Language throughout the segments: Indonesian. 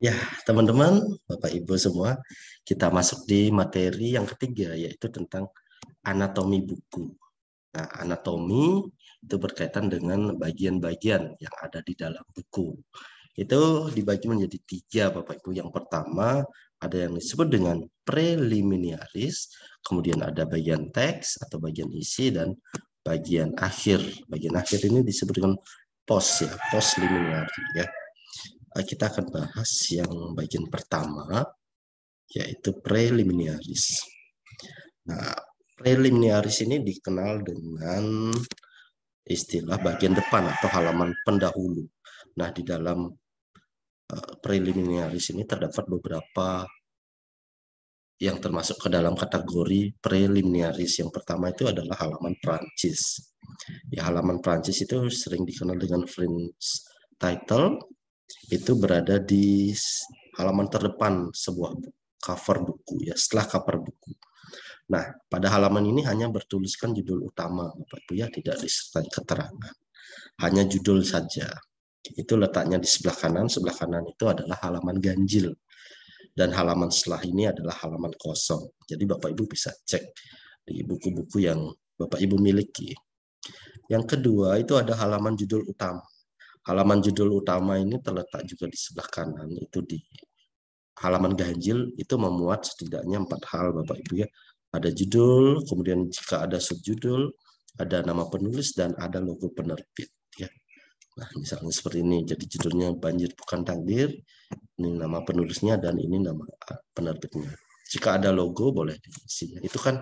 Ya, teman-teman, Bapak Ibu semua, kita masuk di materi yang ketiga, yaitu tentang anatomi buku. Nah, anatomi itu berkaitan dengan bagian-bagian yang ada di dalam buku. Itu dibagi menjadi tiga, Bapak Ibu. Yang pertama, ada yang disebut dengan preliminaris, kemudian ada bagian teks atau bagian isi, dan bagian akhir. Bagian akhir ini disebut dengan post, ya, post liminary, ya. Kita akan bahas yang bagian pertama, yaitu preliminaris. Nah, preliminaris ini dikenal dengan istilah bagian depan atau halaman pendahulu. Nah, di dalam preliminaris ini terdapat beberapa yang termasuk ke dalam kategori preliminaris. Yang pertama itu adalah halaman Prancis. Ya, halaman Prancis itu sering dikenal dengan French title. Itu berada di halaman terdepan sebuah cover buku, ya, setelah cover buku. Nah, pada halaman ini hanya bertuliskan judul utama, Bapak Ibu, ya, tidak disertai keterangan. Hanya judul saja. Itu letaknya di sebelah kanan. Sebelah kanan itu adalah halaman ganjil. Dan halaman setelah ini adalah halaman kosong. Jadi Bapak Ibu bisa cek di buku-buku yang Bapak Ibu miliki. Yang kedua itu ada halaman judul utama. Halaman judul utama ini terletak juga di sebelah kanan. Itu di halaman ganjil itu memuat setidaknya 4 hal, Bapak Ibu, ya. Ada judul, kemudian jika ada subjudul, ada nama penulis, dan ada logo penerbit, ya. Nah, misalnya seperti ini. Jadi judulnya Banjir Bukan Takdir, ini nama penulisnya, dan ini nama penerbitnya. Jika ada logo boleh diisi. Itu kan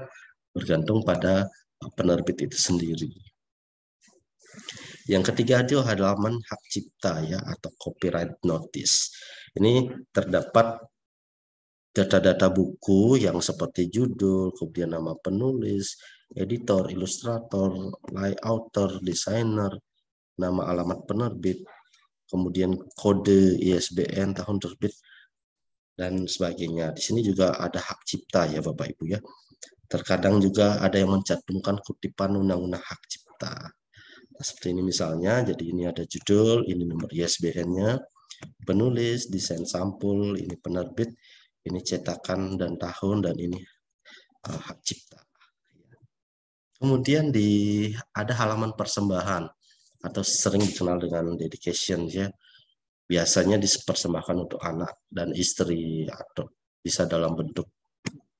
bergantung pada penerbit itu sendiri. Yang ketiga itu halaman hak cipta, ya, atau copyright notice. Ini terdapat data-data buku yang seperti judul, kemudian nama penulis, editor, ilustrator, layouter, desainer, nama alamat penerbit, kemudian kode ISBN, tahun terbit, dan sebagainya. Di sini juga ada hak cipta, ya, Bapak Ibu, ya. Terkadang juga ada yang mencantumkan kutipan undang-undang hak cipta. Nah, seperti ini misalnya, jadi ini ada judul, ini nomor ISBN-nya, penulis, desain sampul, ini penerbit, ini cetakan dan tahun, dan ini hak cipta. Kemudian ada halaman persembahan atau sering dikenal dengan dedication, ya. Biasanya dipersembahkan untuk anak dan istri atau bisa dalam bentuk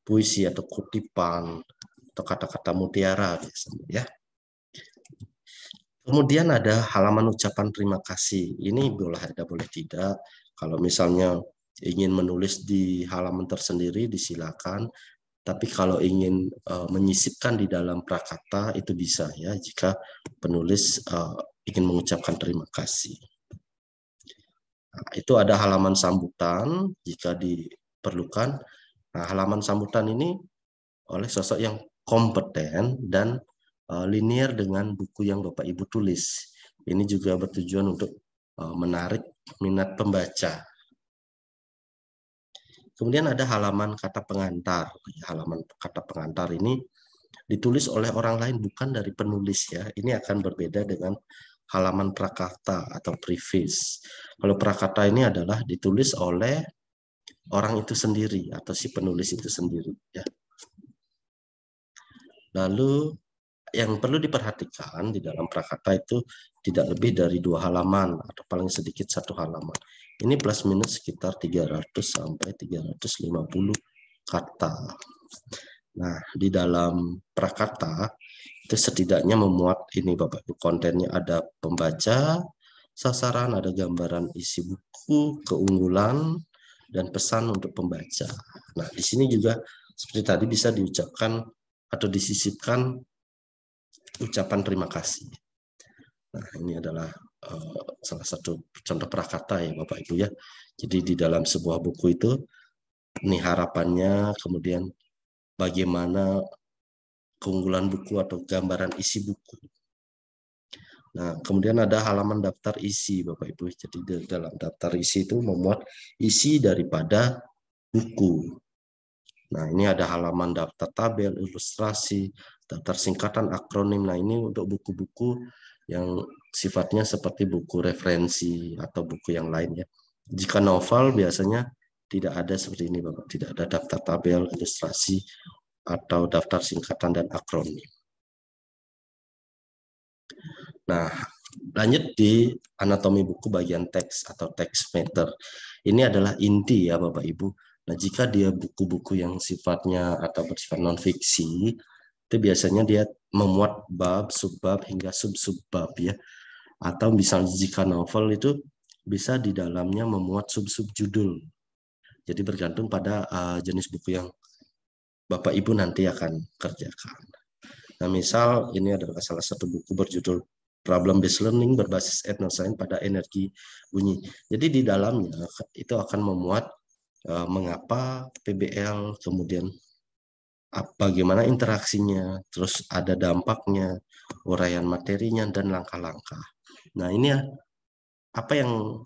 puisi atau kutipan atau kata-kata mutiara biasanya, ya. Kemudian ada halaman ucapan terima kasih. Ini boleh ada, boleh tidak. Kalau misalnya ingin menulis di halaman tersendiri, disilakan. Tapi kalau ingin menyisipkan di dalam prakata itu bisa, ya, jika penulis ingin mengucapkan terima kasih. Nah, itu ada halaman sambutan jika diperlukan. Nah, halaman sambutan ini oleh sosok yang kompeten dan linear dengan buku yang Bapak Ibu tulis. Ini juga bertujuan untuk menarik minat pembaca. Kemudian ada halaman kata pengantar. Halaman kata pengantar ini ditulis oleh orang lain, bukan dari penulis, ya. Ini akan berbeda dengan halaman prakata atau preface. Kalau prakata ini adalah ditulis oleh orang itu sendiri atau si penulis itu sendiri, ya. Lalu yang perlu diperhatikan di dalam prakata itu tidak lebih dari 2 halaman atau paling sedikit 1 halaman. Ini plus minus sekitar 300 sampai 350 kata. Nah, di dalam prakata itu setidaknya memuat ini, Bapak Ibu, kontennya ada pembaca, sasaran, ada gambaran isi buku, keunggulan, dan pesan untuk pembaca. Nah, di sini juga seperti tadi bisa diucapkan atau disisipkan ucapan terima kasih. Nah, ini adalah salah satu contoh prakata, ya, Bapak Ibu, ya. Jadi di dalam sebuah buku itu ini harapannya, kemudian bagaimana keunggulan buku atau gambaran isi buku. Nah, kemudian ada halaman daftar isi, Bapak Ibu. Jadi di dalam daftar isi itu memuat isi daripada buku. Nah, ini ada halaman daftar tabel, ilustrasi, daftar singkatan, akronim. Nah, ini untuk buku-buku yang sifatnya seperti buku referensi atau buku yang lain, ya. Jika novel biasanya tidak ada seperti ini, Bapak. Tidak ada daftar tabel, ilustrasi, atau daftar singkatan dan akronim. Nah, lanjut di anatomi buku bagian teks atau text matter. Ini adalah inti ya Bapak Ibu. Nah, jika dia buku-buku yang sifatnya atau bersifat non-fiksi, itu biasanya dia memuat bab, subbab, hingga sub-subbab ya. Atau misalnya jika novel itu bisa di dalamnya memuat sub-sub judul. Jadi bergantung pada jenis buku yang Bapak Ibu nanti akan kerjakan. Nah, misal ini adalah salah satu buku berjudul Problem Based Learning berbasis etnoscience pada energi bunyi. Jadi di dalamnya itu akan memuat mengapa PBL, kemudian bagaimana interaksinya, terus ada dampaknya, uraian materinya, dan langkah-langkah. Nah, ini apa yang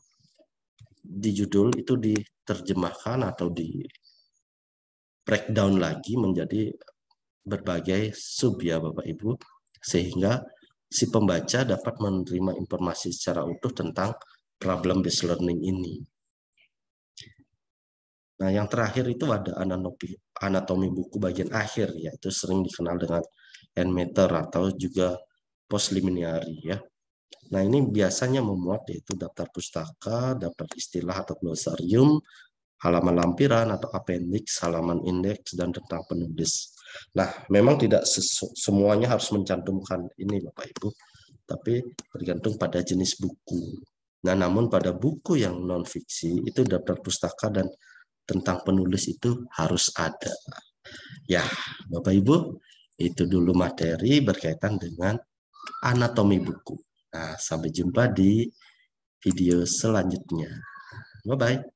di judul itu diterjemahkan atau di breakdown lagi menjadi berbagai sub ya Bapak Ibu, sehingga si pembaca dapat menerima informasi secara utuh tentang problem based learning ini. Nah, yang terakhir itu ada anatomi buku bagian akhir, yaitu sering dikenal dengan end matter atau juga postliminary ya. Nah, ini biasanya memuat yaitu daftar pustaka, daftar istilah atau glosarium, halaman lampiran atau appendix, halaman indeks, dan tentang penulis. Nah, memang tidak semuanya harus mencantumkan ini Bapak Ibu, tapi tergantung pada jenis buku. Nah, namun pada buku yang non-fiksi itu daftar pustaka dan tentang penulis itu harus ada. Ya, Bapak Ibu, itu dulu materi berkaitan dengan anatomi buku. Nah, sampai jumpa di video selanjutnya. Bye-bye.